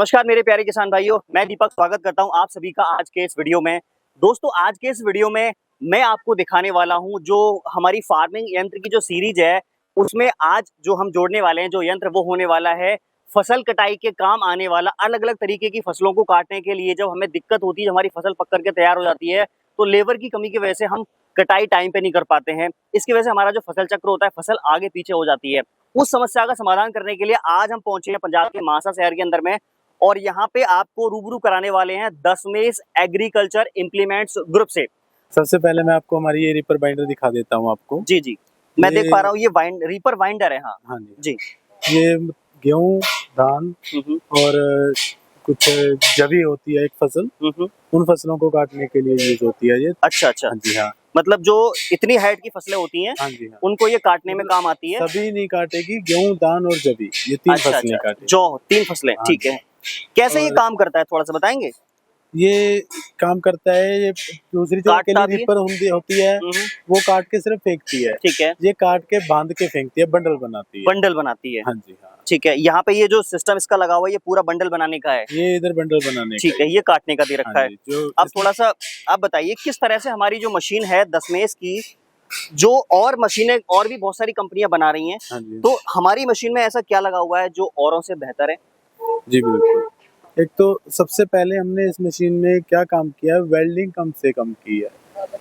नमस्कार मेरे प्यारे किसान भाइयों, मैं दीपक स्वागत करता हूं आप सभी का आज के इस वीडियो में। दोस्तों आज के इस वीडियो में मैं आपको दिखाने वाला हूं जो हमारी फार्मिंग यंत्र की जो सीरीज है उसमें आज जो हम जोड़ने वाले हैं जो यंत्र वो होने वाला है फसल कटाई के काम आने वाला। अलग अलग तरीके की फसलों को काटने के लिए जब हमें दिक्कत होती है, हमारी फसल पक करके तैयार हो जाती है तो लेबर की कमी की वजह से हम कटाई टाइम पे नहीं कर पाते हैं। इसकी वजह से हमारा जो फसल चक्र होता है फसल आगे पीछे हो जाती है। उस समस्या का समाधान करने के लिए आज हम पहुंचे हैं पंजाब के मासा शहर के अंदर में और यहाँ पे आपको रूबरू कराने वाले हैं दशमेश एग्रीकल्चर इम्प्लीमेंट्स ग्रुप से। सबसे पहले मैं आपको हमारी ये रीपर बाइंडर दिखा देता हूँ आपको। जी जी, मैं देख पा रहा हूँ ये रीपर बाइंडर है। हाँ हाँ जी, ये गेहूं, धान और कुछ जवी होती है एक फसल, उन फसलों को काटने के लिए यूज होती है ये। अच्छा अच्छा। हाँ जी हाँ, मतलब जो इतनी हाइट की फसलें होती हैं, हाँ जी हाँ, उनको ये काटने में काम आती है। सभी नहीं काटेगी, गेहूं, धान और जवी ये तीन अच्छा फसलें अच्छा, काटेगी। जो 3 फसलें, हाँ ठीक है। कैसे ये काम करता है थोड़ा सा बताएंगे? ये काम करता है, ये दूसरी जो काटता अकेली भी है? रीपर होती है वो काट के सिर्फ फेंकती है, ठीक है। ये काट के बांध के फेंकती है, बंडल बनाती है। बंडल बनाती है। हाँ जी हाँ, ठीक है। यहाँ पे ये जो सिस्टम इसका लगा हुआ है ये पूरा बंडल बनाने का है। ये इधर बंडल बनाने का ठीक है, ये काटने का दे हाँ रखा है। जी, जो अब थोड़ा सा आप बताइए किस तरह से हमारी जो मशीन है दशमेश की, जो और मशीनें और भी बहुत सारी कंपनियां बना रही हैं, हाँ जी, तो हमारी मशीन में ऐसा क्या लगा हुआ है जो औरों से बेहतर है? जी बिल्कुल। एक तो सबसे पहले हमने इस मशीन में क्या काम किया है, वेल्डिंग कम से कम की है।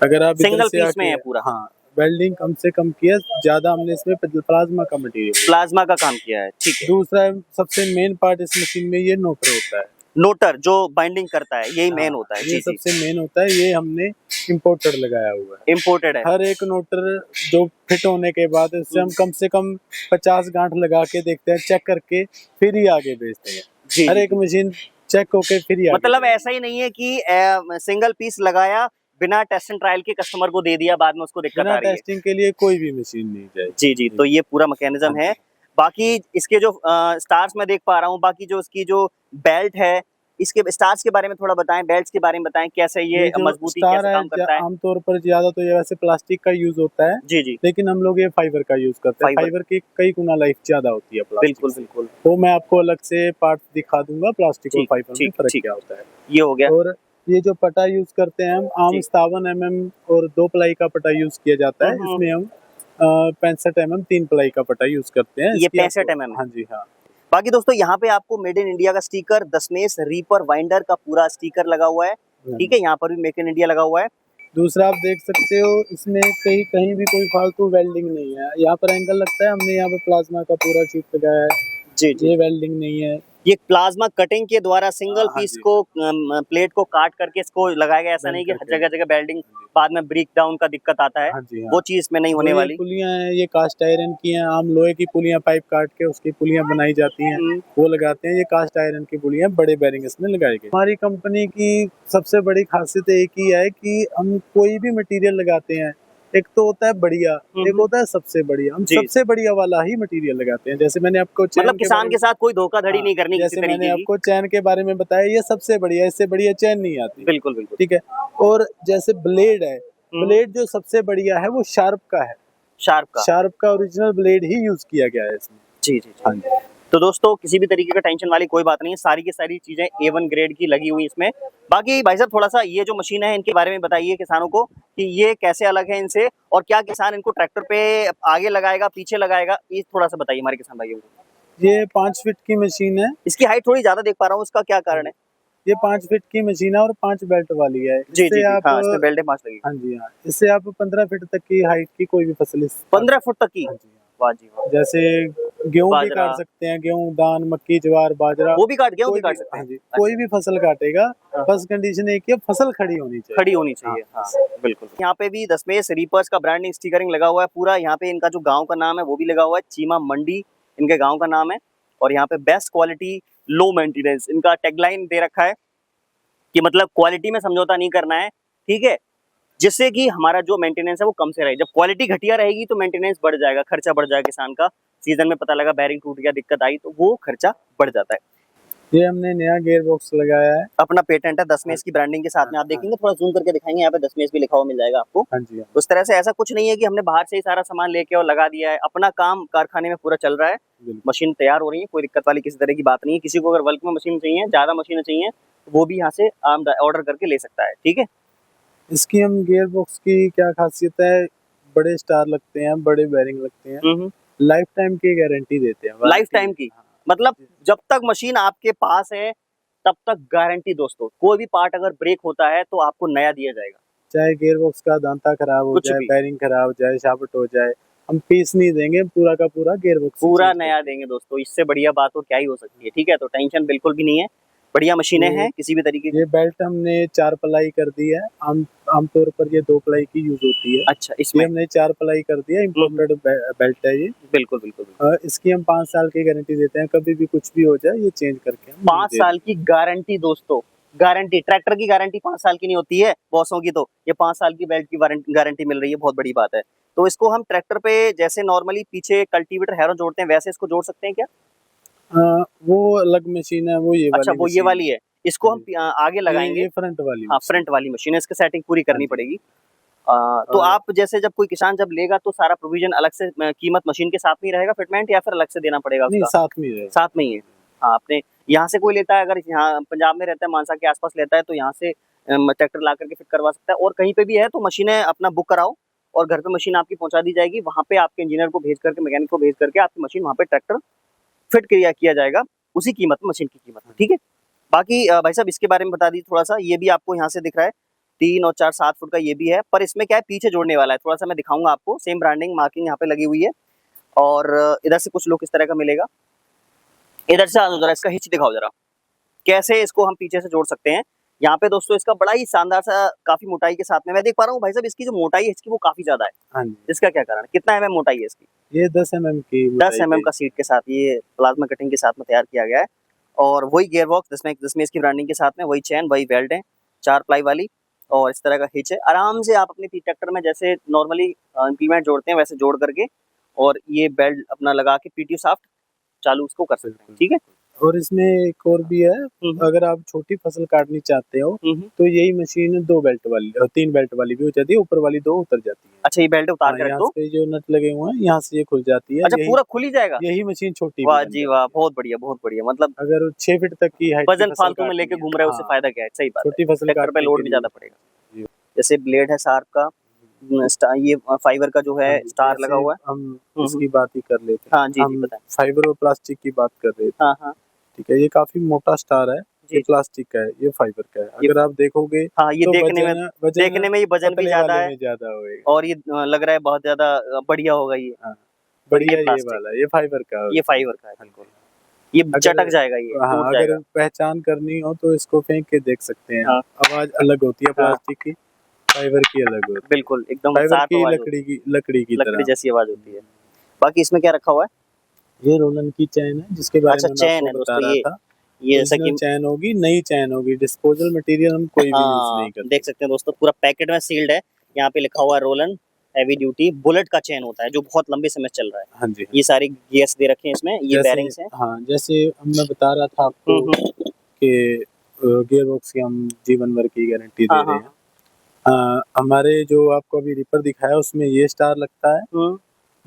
अगर आप इधर सिंगल से पीस आके में है पूरा? हाँ, वेल्डिंग कम से कम की है, ज्यादा हमने इसमें प्लाज्मा का मटेरियल, प्लाज्मा का काम किया है। ठीक है। दूसरा सबसे मेन पार्ट इस मशीन में ये नोटर होता है। नोटर जो बाइंडिंग करता है यही मेन हाँ, होता है। ये जी सबसे मेन होता है, ये हमने इम्पोर्टर लगाया हुआ है। इम्पोर्टेड है। हर एक नोटर जो फिट होने के बाद इससे हम कम से कम 50 गांठ लगा के देखते हैं, चेक करके फिर ही आगे भेजते हैं। जी हर जी, एक मशीन चेक होके फिर ही आगे मतलब भेजते ऐसा ही नहीं है कि सिंगल पीस लगाया बिना टेस्ट एंड ट्रायल के कस्टमर को दे दिया, बाद में उसको हैं। दिक्कत बिना आ रही है। टेस्टिंग के लिए कोई भी मशीन नहीं जाएगी। जी जी, तो ये पूरा मैकेनिज्म है। बाकी इसके जो स्टार्स मैं देख पा रहा हूँ, बाकी जो इसकी जो बेल्ट है, इसके स्टार्स के बारे में थोड़ा बताएं, बेल्ट्स के बारे में बताएं, कैसे ये जो मजबूती स्टार कैसे है काम करता है? आमतौर पर ज्यादा तो ये वैसे प्लास्टिक का यूज होता है, जी जी, लेकिन हम लोग ये फाइबर का यूज करते हैं। फाइबर। फाइबर की कई गुना लाइफ ज्यादा होती है प्लास्टिक बिल्कुल से। बिल्कुल, तो मैं आपको अलग से पार्ट दिखा दूंगा, प्लास्टिक और ठीक फाइबर में ठीक फर्क ठीक, क्या होता है। ये हो गया। और ये जो पटा यूज करते हैं हम, आम जी। 57 mm और 2 प्लाई का पटा यूज किया जाता है। हम्म, इसमें हम 65 mm 3 प्लाई का पटा यूज करते हैं। ये इसकी 65 आपको mm है। हाँ जी हाँ, बाकी दोस्तों यहाँ पे आपको मेड इन इंडिया का स्टिकर, दशमेश रीपर वाइंडर का पूरा स्टिकर लगा हुआ है। ठीक है, यहाँ पर भी मेक इन इंडिया लगा हुआ है। दूसरा आप देख सकते हो इसमें कहीं कहीं भी कोई फालतू वेल्डिंग नहीं है। यहाँ पर एंगल लगता है, हमने यहाँ पे प्लाज्मा का पूरा शीट लगाया है। जी जी, ये वेल्डिंग नहीं है। ये प्लाज्मा कटिंग के द्वारा सिंगल हाँ पीस जी, को प्लेट को काट करके इसको लगाया गया। ऐसा बेंड नहीं कि करके जगह जगह बेल्डिंग हाँ जी, बाद में ब्रेक डाउन का दिक्कत आता है, हाँ जी हाँ। वो चीज में नहीं जो होने ये वाली। पुलियां हैं ये कास्ट आयरन की हैं। आम लोहे की पुलियां पाइप काट के उसकी पुलियां बनाई जाती हैं, वो लगाते हैं। ये कास्ट आयरन की पुलियां बड़े बेरिंग इसमें लगाई गई। हमारी कंपनी की सबसे बड़ी खासियत एक ही है कि हम कोई भी मटेरियल लगाते हैं, एक तो होता है बढ़िया, एक होता है सबसे बढ़िया। हम जी, सबसे बढ़िया वाला ही मटेरियल लगाते हैं। जैसे मैंने आपको चैन मतलब के बारे किसान में के साथ कोई धोखाधड़ी हाँ, नहीं करनी किसी जैसे मैंने तरीके की। आपको चैन के बारे में बताया, ये सबसे बढ़िया, इससे बढ़िया चैन नहीं आती। बिल्कुल बिल्कुल। ठीक है। और जैसे ब्लेड है, ब्लेड जो सबसे बढ़िया है वो शार्प का है। शार्प का। शार्प का ओरिजिनल ब्लेड ही यूज किया गया है इसमें। जी जी हाँ जी, जी, तो दोस्तों किसी भी तरीके का टेंशन वाली कोई बात नहीं है, सारी की सारी चीजें A1 ग्रेड की लगी हुई इसमें। बाकी भाई साहब थोड़ा सा ये जो मशीन है इनके बारे में बताइए किसानों को कि ये कैसे अलग है इनसे, और क्या किसान इनको ट्रैक्टर पे आगे लगाएगा पीछे लगाएगा, ये थोड़ा सा बताइए हमारे किसान भाइयों को। ये 5 फीट की मशीन है। इसकी हाइट थोड़ी ज्यादा देख पा रहा हूँ, इसका क्या कारण है? ये 5 फीट की मशीन है और 5 बेल्ट वाली है। जी जी इससे जी, आप हाँ इसमें बेल्ट 5 लगी। हाँ जी हाँ, इससे आप 15 फीट तक की हाइट की कोई भी फसल 15 फुट तक की? हाँ जी हाँ। वाह जी वाह। जैसे गेहूं भी बाजरा काट सकते हैं, गेहूं, धान, मक्की, ज्वार, बाजरा, वो भी काट गया, वो भी कोई काट भी सकते हाँ हैं? जी, अच्छा, कोई भी फसल काटेगा। हाँ। बस कंडीशन एक ही है, फसल खड़ी होनी चाहिए। खड़ी होनी चाहिए, हाँ बिल्कुल। यहाँ पे भी दशमेश रीपर्स का ब्रांडिंग स्टिकरिंग लगा हुआ है पूरा। यहाँ पे इनका जो गांव का नाम है वो भी लगा हुआ है, चीमा मंडी इनके गांव का नाम है। और यहाँ पे बेस्ट क्वालिटी लो मेंटेनेंस इनका टैगलाइन दे रखा है कि मतलब क्वालिटी में समझौता नहीं करना है, ठीक है, जिससे कि हमारा जो मेंटेनेंस है वो कम से रहे। जब क्वालिटी घटिया रहेगी तो मेंटेनेंस बढ़ जाएगा, खर्चा बढ़ जाएगा किसान का। सीजन में पता लगा बैरिंग टूट गया, दिक्कत आई तो वो खर्चा बढ़ जाता है। ये हमने नया गियर बॉक्स लगाया है। अपना पेटेंट है 10 की ब्रांडिंग के साथ में। आप देखेंगे थोड़ा जूम करके दिखाएंगे, यहाँ पे 10 भी लिखा हुआ मिल जाएगा आपको। हाँ जी, हाँ। उस तरह से ऐसा कुछ नहीं है कि हमने बाहर से ही सारा सामान लेके और लगा दिया है, अपना काम कारखाने में पूरा चल रहा है, मशीन तैयार हो रही है, कोई दिक्कत वाली किसी तरह की बात नहीं है। किसी को अगर बल्क में मशीन चाहिए, ज्यादा मशीनें चाहिए, तो वो भी यहाँ से ऑर्डर करके ले सकता है। ठीक है, इसकी हम गियर बॉक्स की क्या खासियत है, बड़े स्टार लगते हैं, बड़े बेरिंग लगते हैं, लाइफ टाइम की गारंटी देते हैं। लाइफ टाइम की मतलब जब तक मशीन आपके पास है तब तक गारंटी। दोस्तों कोई भी पार्ट अगर ब्रेक होता है तो आपको नया दिया जाएगा, चाहे गियर बॉक्स का दांता खराब हो जाए, बेरिंग खराब हो जाए, शाफ्ट हो जाए, हम पीस नहीं देंगे, पूरा का पूरा गियर बॉक्स पूरा नया देंगे। दोस्तों इससे बढ़िया बात और क्या ही हो सकती है। ठीक है, तो टेंशन बिल्कुल भी नहीं है, बढ़िया मशीनें हैं किसी भी तरीके की। ये बेल्ट हमने 4 प्लाई कर दी है, आमतौर पर ये 2 प्लाई की यूज होती है। अच्छा, इसमें हमने 4 प्लाई कर दिया, इम्पोर्टेड बेल्ट है ये। बिल्कुल बिल्कुल। इसकी हम 5 साल की गारंटी देते हैं, कभी भी कुछ भी हो जाए ये चेंज करके 5 साल की गारंटी। दोस्तों गारंटी, ट्रैक्टर की गारंटी 5 साल की नहीं होती है बॉसों की, तो ये 5 साल की बेल्ट की गारंटी मिल रही है, बहुत बड़ी बात है। तो इसको हम ट्रैक्टर पे जैसे नॉर्मली पीछे कल्टीवेटर हैरो जोड़ते हैं वैसे इसको जोड़ सकते हैं क्या? वो अलग मशीन है, वो ये वाली। अच्छा, वो ये वाली है, इसको हम आगे लगाएंगे। ये फ्रंट वाली। हाँ, फ्रंट वाली मशीन है, इसकी सेटिंग पूरी करनी पड़ेगी। तो आप जैसे जब कोई किसान जब लेगा तो सारा प्रोविजन अलग से कीमत मशीन के साथ में ही रहेगा, फिटमेंट, या फिर अलग से देना पड़ेगा? नहीं, उसका साथ में ही है। साथ में ही है। हाँ, आपने यहाँ से कोई लेता है, अगर यहाँ पंजाब में रहता है, मानसा के आसपास लेता है, तो यहाँ से ट्रैक्टर ला करके फिट करवा सकता है। और कहीं पे भी है तो मशीनें अपना बुक कराओ और घर पे मशीन आपकी पहुंचा दी जाएगी। वहाँ पे आपके इंजीनियर को भेज करके, मैकेनिक को भेज करके आपकी मशीन वहाँ पे ट्रैक्टर फिट किया जाएगा उसी कीमत में, मशीन की कीमत में। ठीक है, बाकी भाई साहब इसके बारे में बता दीजिए थोड़ा सा। ये भी आपको यहाँ से दिख रहा है 3 और 4 7 फुट का ये भी है, पर इसमें क्या है पीछे जोड़ने वाला है, थोड़ा सा मैं दिखाऊंगा आपको। सेम ब्रांडिंग मार्किंग यहाँ पे लगी हुई है। और इधर से कुछ लोग इस तरह का मिलेगा। इधर से जरा इसका हिच दिखाओ जरा, कैसे इसको हम पीछे से जोड़ सकते हैं। यहाँ पे दोस्तों इसका बड़ा ही शानदार सा काफी मोटाई के साथ में मैं देख पा रहा हूँ भाई साहब, इसकी जो मोटाई है इसकी वो काफी ज्यादा है। हाँ जी। इसका क्या कारण है, कितना mm मोटाई है इसकी? ये 10 mm की 10 mm का सीट के साथ ये प्लाज्मा कटिंग के साथ में तैयार किया गया है। और वही गियर बॉक्स जिसमें इसकी ब्रांडिंग के साथ में वही चैन, वही बेल्ट है 4 प्लाई वाली, और इस तरह का हिच है। आराम से आप अपने ट्रैक्टर में जैसे नॉर्मली इंप्लीमेंट जोड़ते हैं वैसे जोड़ करके, और ये बेल्ट अपना लगा के पीटीओ शाफ्ट चालू उसको कर सकते हैं। ठीक है, और इसमें एक और भी है, अगर आप छोटी फसल काटनी चाहते हो तो यही मशीन 2 बेल्ट वाली और 3 बेल्ट वाली भी हो जाती है, ऊपर वाली 2 उतर जाती है। अच्छा, ये बेल्ट उतार के रख दो, पे जो नट लगे हुए हैं यहाँ से ये खुल जाती है। अच्छा पूरा खुल ही जाएगा, यही मशीन छोटी। वाह जी वाह, बहुत बढ़िया बहुत बढ़िया। मतलब अगर 6 फीट तक की हाइट वजन फालतू में लेके घूम रहे हो उससे फायदा क्या है? सही बात है, छोटी फसल ट्रैक्टर पे लोड भी ज्यादा पड़ेगा। जैसे ब्लेड है शार्प का, ये फाइबर का जो है स्टार लगा हुआ है। हम इसकी बात ही कर लेते हैं। हाँ जी, बताएं। फाइबर और प्लास्टिक की बात कर रहे थे। हाँ हाँ, ठीक है, ये काफी मोटा स्टार है, ये प्लास्टिक का है, ये फाइबर का है। अगर आप देखोगे हाँ, ये तो देखने में ये वजन भी ज्यादा है, ज्यादा होगा, और ये लग रहा है बहुत ज्यादा बढ़िया होगा ये। बढ़िया ये वाला, ये फाइबर का है, ये फाइबर का है बिल्कुल, ये चटक जाएगा ये। हाँ, अगर पहचान करनी हो तो इसको फेंक के देख सकते हैं। हाँ। आवाज अलग होती है प्लास्टिक की, फाइबर की अलग होती है। बिल्कुल एकदम फाइबर की लकड़ी की तरह जैसी आवाज होती है। बाकी इसमें क्या रखा हुआ है? ये रोलन की चैन है जिसके बारे में चैन है बता रहा था। ये जैसा कि चैन होगी, नई चैन होगी, डिस्पोजल मटेरियल हम कोई भी यूज नहीं करते। देख सकते हैं दोस्तों, पूरा पैकेट में सील्ड है, यहाँ पे लिखा हुआ है रोलन हैवी ड्यूटी बुलेट का चैन होता है जो बहुत लंबे समय चल रहा है। हाँ जी, ये सारी गियर्स दे रखे हैं इसमें, ये बेरिंग्स हैं। हाँ, जैसे मैं बता रहा था आपको कि गियर बॉक्स की हम जीवन भर की गारंटी दे रहे हैं। हमारे जो आपको अभी रिपर दिखाया उसमें ये स्टार लगता है,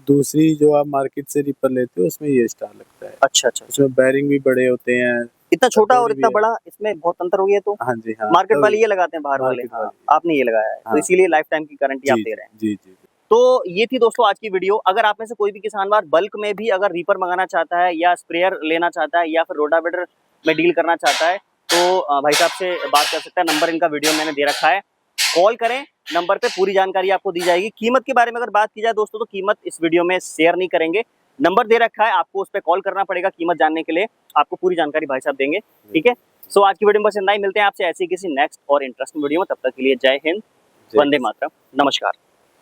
दूसरी जो आप मार्केट से रिपर लेते हो उसमें ये स्टार लगता है। अच्छा, उसमें बेरिंग भी बड़े होते हैं। इतना छोटा और इतना बड़ा, इसमें बहुत अंतर हो गया। तो हाँ जी, हाँ, मार्केट वाले ये लगाते हैं, बाहर वाले आपने ये लगाया है, तो इसीलिए लाइफ टाइम की गारंटी आप दे रहे हैं। जी जी। तो ये थी दोस्तों आज की वीडियो। अगर आप में से कोई भी किसान बल्क में भी अगर रीपर मंगाना चाहता है, या स्प्रेयर लेना चाहता है, या फिर रोटावेटर में डील करना चाहता है, तो भाई साहब से बात कर सकता है। नंबर इनका वीडियो मैंने दे रखा है, कॉल करें, नंबर पे पूरी जानकारी आपको दी जाएगी। कीमत के बारे में अगर बात की जाए दोस्तों, तो कीमत इस वीडियो में शेयर नहीं करेंगे। नंबर दे रखा है, आपको उस पर कॉल करना पड़ेगा कीमत जानने के लिए, आपको पूरी जानकारी भाई साहब देंगे। ठीक है, सो आज की वीडियो में बस इतना ही। मिलते हैं आपसे ऐसी किसी नेक्स्ट और इंटरेस्टिंग वीडियो में, तब तक के लिए जय हिंद, वंदे मातरम, नमस्कार।